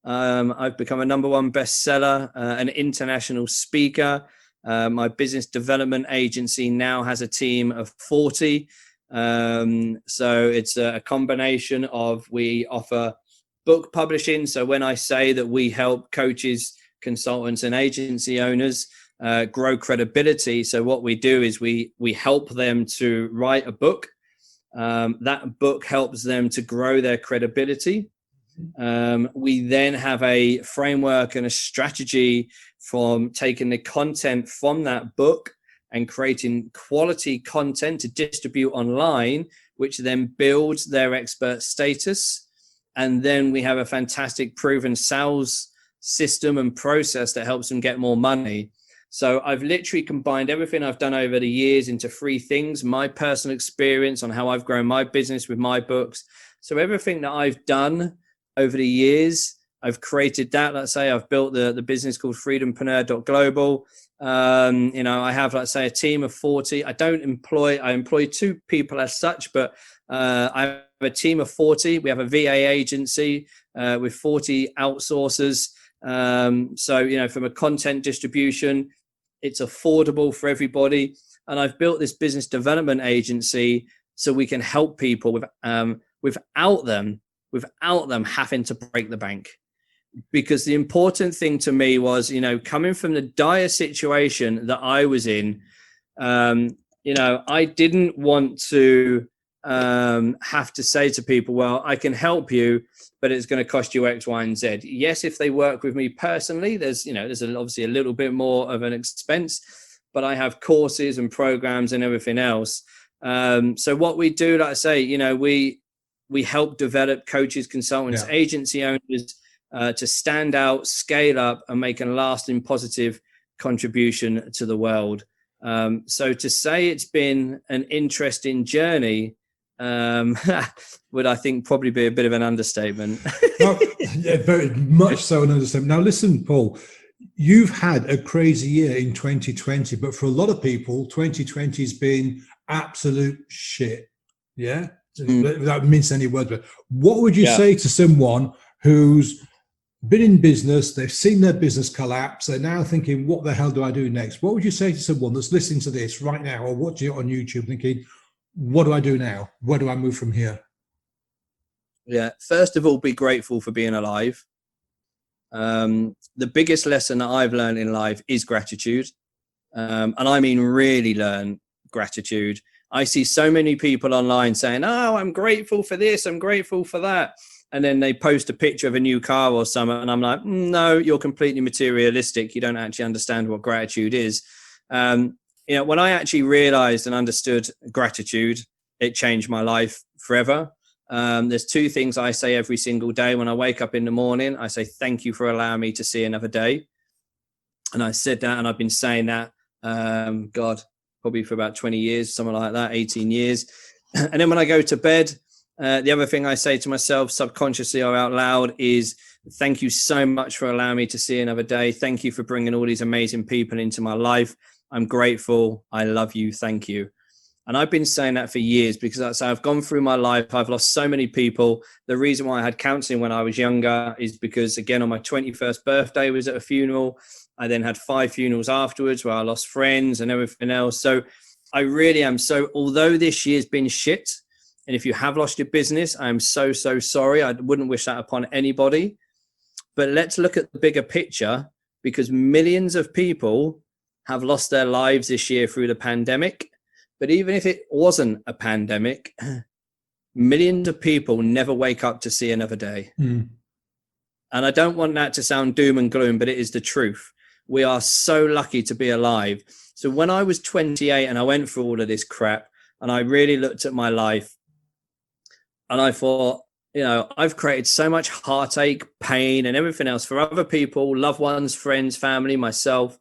I've become a #1 bestseller, an international speaker. My business development agency now has a team of 40. So it's a combination of, we offer book publishing. So when I say that we help coaches, consultants, and agency owners grow credibility, so what we do is we help them to write a book. That book helps them to grow their credibility. We then have a framework and a strategy from taking the content from that book and creating quality content to distribute online, which then builds their expert status. And then we have a fantastic proven sales system and process that helps them get more money. So I've literally combined everything I've done over the years into 3 things: my personal experience on how I've grown my business with my books. So everything that I've done over the years, I've created that. Let's say I've built the business called freedompreneur.global. I have, let's say, a team of 40. I employ 2 people as such, but I have a team of 40. We have a VA agency with 40 outsourcers. So, from a content distribution, it's affordable for everybody. And I've built this business development agency so we can help people without them having to break the bank. Because the important thing to me was, coming from the dire situation that I was in, I didn't want to have to say to people, well, I can help you, but it's going to cost you X, Y, and Z. Yes, if they work with me personally, there's obviously a little bit more of an expense, but I have courses and programs and everything else. So what we do, like I say, we help develop coaches, consultants, agency owners to stand out, scale up, and make a lasting positive contribution to the world. So to say it's been an interesting journey would, I think, probably be a bit of an understatement. Yeah, very much so an understatement. Now, listen, Paul, you've had a crazy year in 2020, but for a lot of people, 2020 has been absolute shit. Yeah. without mincing any words, but what would you Yeah. say to someone who's been in business, they've seen their business collapse, they're now thinking, what the hell do I do next? What would you say to someone that's listening to this right now or watching it on YouTube thinking, what do I do now? Where do I move from here? Yeah. First of all, be grateful for being alive. The biggest lesson that I've learned in life is gratitude. And I mean, really learn gratitude. I see so many people online saying, oh, I'm grateful for this, I'm grateful for that. And then they post a picture of a new car or something. And I'm like, no, you're completely materialistic. You don't actually understand what gratitude is. When I actually realized and understood gratitude, it changed my life forever. There's two things I say every single day. When I wake up in the morning, I say, thank you for allowing me to see another day. And I said that, and I've been saying that, probably for about 20 years, something like that, 18 years. And then when I go to bed, the other thing I say to myself subconsciously or out loud is, thank you so much for allowing me to see another day. Thank you for bringing all these amazing people into my life. I'm grateful. I love you. Thank you. And I've been saying that for years because that's how I've gone through my life. I've lost so many people. The reason why I had counseling when I was younger is because, again, on my 21st birthday was at a funeral. I then had 5 funerals afterwards where I lost friends and everything else. So I really am. So although this year's been shit, and if you have lost your business, I'm so, so sorry. I wouldn't wish that upon anybody. But let's look at the bigger picture, because millions of people have lost their lives this year through the pandemic. But even if it wasn't a pandemic, millions of people never wake up to see another day. And I don't want that to sound doom and gloom, but it is the truth. We are so lucky to be alive. So when I was 28 and I went through all of this crap and I really looked at my life and I thought, I've created so much heartache, pain and everything else for other people, loved ones, friends, family, myself.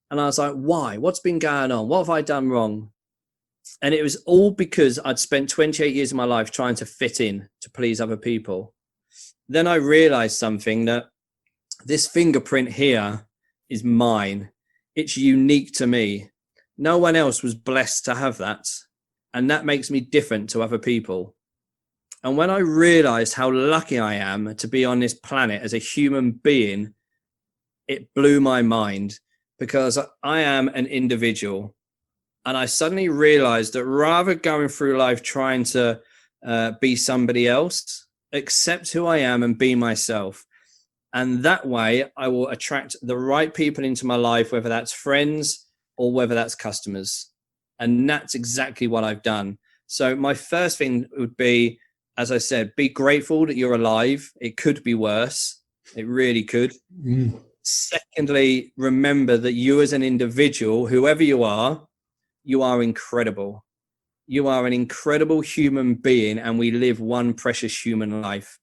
And I was like, why? What's been going on? What have I done wrong? And it was all because I'd spent 28 years of my life trying to fit in to please other people. Then I realized something, that this fingerprint here is mine. It's unique to me. No one else was blessed to have that. And that makes me different to other people. And when I realized how lucky I am to be on this planet as a human being, it blew my mind, because I am an individual. And I suddenly realized that rather going through life trying to be somebody else, accept who I am and be myself. And that way I will attract the right people into my life, whether that's friends or whether that's customers. And that's exactly what I've done. So my first thing would be, as I said, be grateful that you're alive. It could be worse. It really could. Secondly, remember that you as an individual, whoever you are incredible. You are an incredible human being, and we live one precious human life.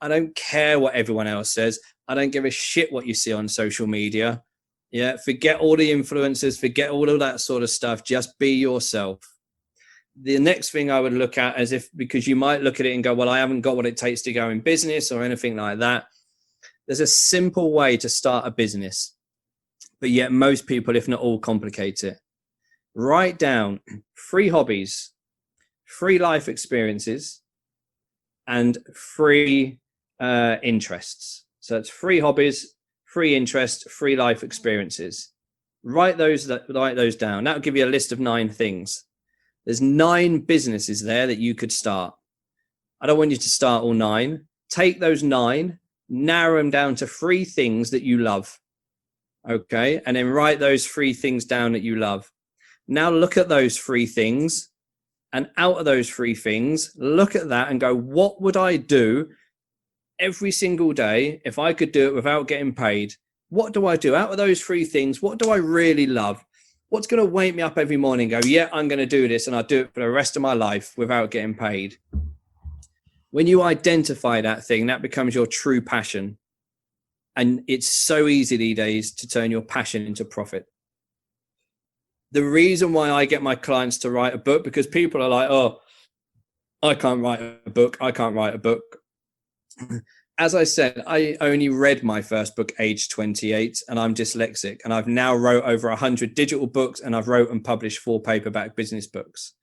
I don't care what everyone else says. I don't give a shit what you see on social media. Yeah, forget all the influencers, forget all of that sort of stuff. Just be yourself. The next thing I would look at, because you might look at it and go, well, I haven't got what it takes to go in business or anything like that. There's a simple way to start a business, but yet most people, if not all, complicate it. Write down 3 hobbies, 3 life experiences, and 3 interests. So it's 3 hobbies, 3 interests, 3 life experiences. Write those down. That'll give you a list of 9 things. There's 9 businesses there that you could start. I don't want you to start all 9. Take those 9, narrow them down to 3 things that you love. Okay. And then write those 3 things down that you love. Now look at those 3 things, and out of those 3 things, look at that and go, what would I do every single day if I could do it without getting paid? What do I do out of those 3 things? What do I really love? What's going to wake me up every morning and go, yeah, I'm going to do this, and I'll do it for the rest of my life without getting paid? When you identify that thing, that becomes your true passion. And it's so easy these days to turn your passion into profit. The reason why I get my clients to write a book, because people are like, oh, I can't write a book. I can't write a book. As I said, I only read my first book age 28, and I'm dyslexic. And I've now wrote over 100 digital books, and I've wrote and published 4 paperback business books.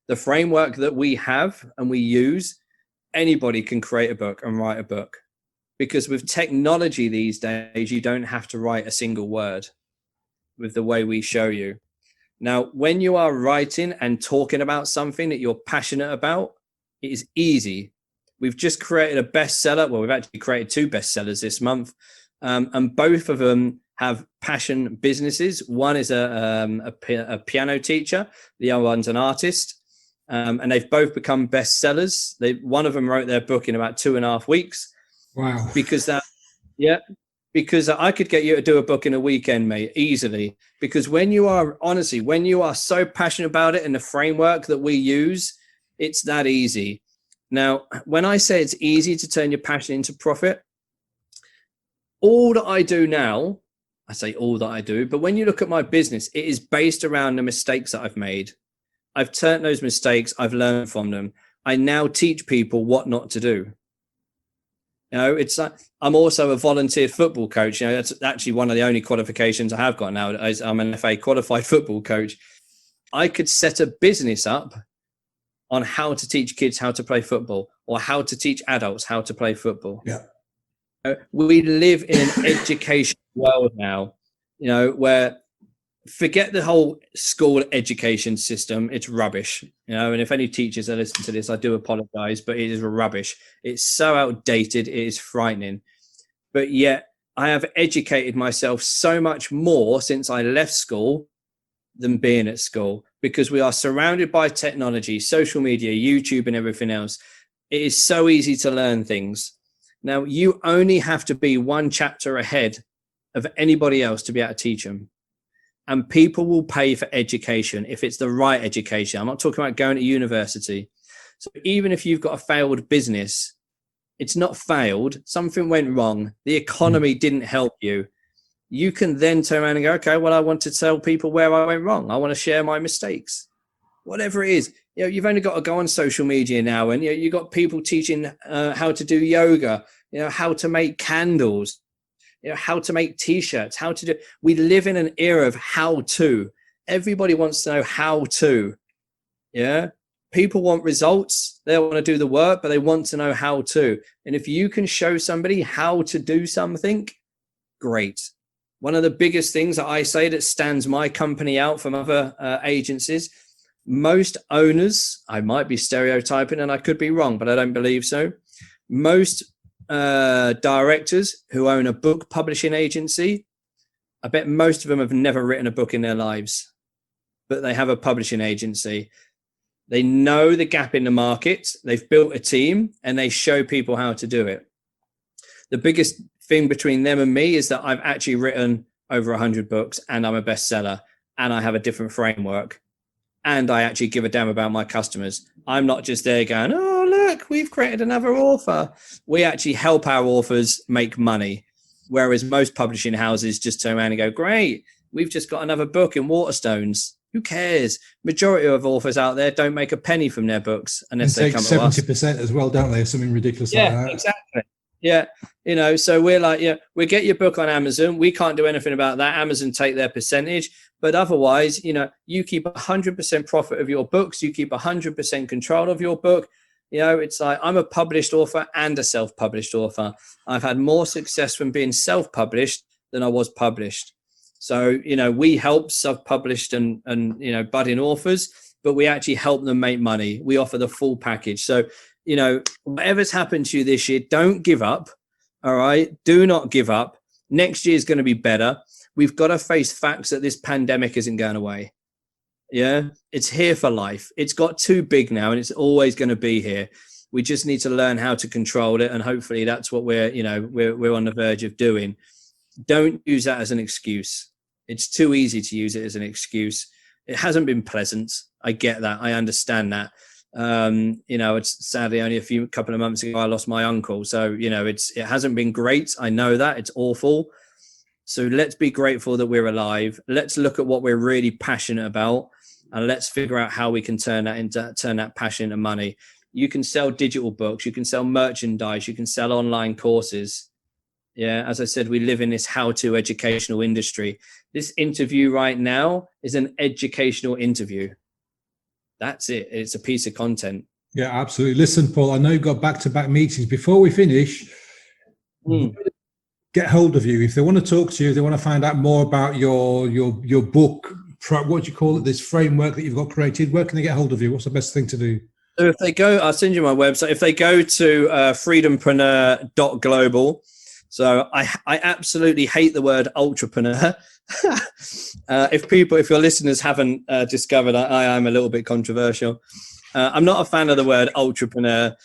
The framework that we have and we use, anybody can create a book and write a book, because with technology these days, you don't have to write a single word with the way we show you. Now, when you are writing and talking about something that you're passionate about, it is easy. We've just created a bestseller. Well, we've actually created 2 bestsellers this month, and both of them have passion businesses. One is a piano teacher. The other one's an artist, and they've both become bestsellers. One of them wrote their book in about 2.5 weeks. Wow. Because I could get you to do a book in a weekend, mate, easily. Because when you are so passionate about it and the framework that we use, it's that easy. Now, when I say it's easy to turn your passion into profit, all that I do now, I say all that I do, but when you look at my business, it is based around the mistakes that I've made. I've turned those mistakes, I've learned from them. I now teach people what not to do. You know, it's I'm also a volunteer football coach. You know, that's actually one of the only qualifications I have got now. I'm an FA qualified football coach. I could set a business up on how to teach kids how to play football, or how to teach adults how to play football. Yeah. We live in an education world now, you know, where forget the whole school education system. It's rubbish, you know, and if any teachers are listening to this, I do apologize, but it is rubbish. It's so outdated. It is frightening. But yet I have educated myself so much more since I left school than being at school, because we are surrounded by technology, social media, YouTube, and everything else. It is so easy to learn things. Now, you only have to be 1 chapter ahead of anybody else to be able to teach them. And people will pay for education if it's the right education. I'm not talking about going to university. So even if you've got a failed business, it's not failed. Something went wrong. The economy didn't help you. You can then turn around and go, okay, well, I want to tell people where I went wrong. I want to share my mistakes, whatever it is. You know, you've only got to go on social media now, and you've got people teaching how to do yoga, you know, how to make candles, you know, how to make t-shirts, how to do. We live in an era of how to. Everybody wants to know how to. Yeah. People want results. They want to do the work, but they want to know how to. And if you can show somebody how to do something, great. One of the biggest things that I say that stands my company out from other agencies, most owners, I might be stereotyping and I could be wrong, but I don't believe so. Most directors who own a book publishing agency, I bet most of them have never written a book in their lives, but they have a publishing agency. They know the gap in the market. They've built a team and they show people how to do it. The biggest thing between them and me is that I've actually written over 100 books, and I'm a bestseller, and I have a different framework, and I actually give a damn about my customers. I'm not just there going, oh, look, we've created another author. We actually help our authors make money, whereas most publishing houses just turn around and go, great, we've just got another book in Waterstones. Who cares? Majority of authors out there don't make a penny from their books unless they come to us. 70% as well, don't they? Something ridiculous like that. Exactly. Yeah, you know, so we're like, yeah, we get your book on Amazon. We can't do anything about that. Amazon take their percentage, but otherwise, you know, you keep 100% profit of your books. You keep 100% control of your book. You know, it's like I'm a published author and a self-published author. I've had more success from being self-published than I was published. So, you know, we help self-published and you know, budding authors, but we actually help them make money. We offer the full package. So, you know, whatever's happened to you this year, don't give up. All right. Do not give up. Next year is going to be better. We've got to face facts that this pandemic isn't going away. Yeah. It's here for life. It's got too big now, and it's always going to be here. We just need to learn how to control it. And hopefully that's what we're on the verge of doing. Don't use that as an excuse. It's too easy to use it as an excuse. It hasn't been pleasant. I get that. I understand that. You know, it's sadly only a couple of months ago I lost my uncle, so you know, it hasn't been great. I know that it's awful. So let's be grateful that we're alive. Let's look at what we're really passionate about, and let's figure out how we can turn that passion into money. You can sell digital books, you can sell merchandise, you can sell online courses. Yeah, as I said, we live in this how-to educational industry. This interview right now is an educational interview. that's it. It's a piece of content. Yeah, absolutely. Listen, Paul, I know you've got back-to-back meetings. Before we finish, get hold of you if they want to talk to you, if they want to find out more about your book, what do you call it, this framework that you've got created. Where can they get hold of you? What's the best thing to do? So if they go, I'll send you my website. If they go to freedompreneur.global, so I absolutely hate the word entrepreneur. If your listeners haven't discovered, I am a little bit controversial. I'm not a fan of the word entrepreneur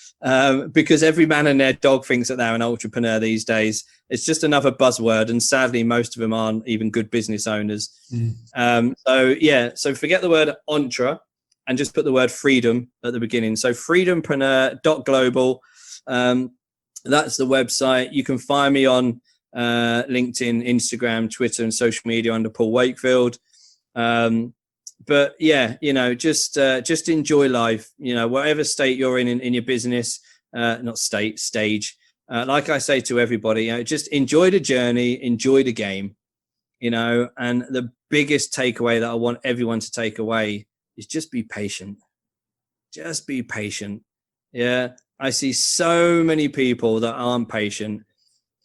because every man and their dog thinks that they're an entrepreneur these days. It's just another buzzword, and sadly, most of them aren't even good business owners. So forget the word entre and just put the word freedom at the beginning. So freedompreneur.global. That's the website. You can find me on LinkedIn, Instagram, Twitter, and social media under Paul Wakefield. But yeah, just enjoy life, whatever state you're in your business, not stage. Like I say to everybody, just enjoy the journey, enjoy the game, and the biggest takeaway that I want everyone to take away is just be patient. Just be patient. Yeah. I see so many people that aren't patient.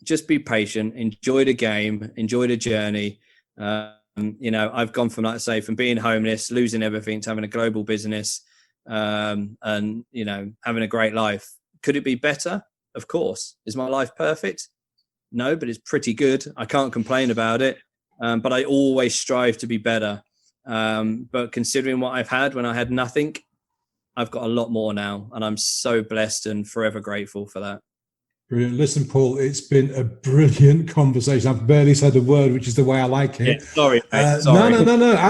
Just be patient, enjoy the game, enjoy the journey. I've gone from, like I say, from being homeless, losing everything, to having a global business, and having a great life. Could it be better? Of course. Is my life perfect? No, but it's pretty good. I can't complain about it. But I always strive to be better. But considering what I've had when I had nothing, I've got a lot more now, and I'm so blessed and forever grateful for that. Brilliant. Listen, Paul, it's been a brilliant conversation. I've barely said a word, which is the way I like it. Yeah, sorry, mate. Sorry.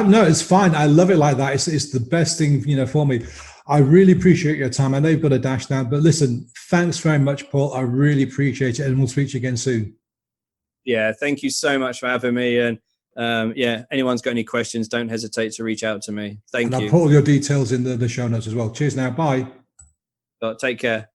No, it's fine. I love it like that. It's the best thing, for me. I really appreciate your time. I know you've got a dash now, but listen, thanks very much, Paul. I really appreciate it, and we'll speak to you again soon. Yeah, thank you so much for having me. And anyone's got any questions, don't hesitate to reach out to me. Thank you. And I'll put all your details in the show notes as well. Cheers now. Bye. Take care.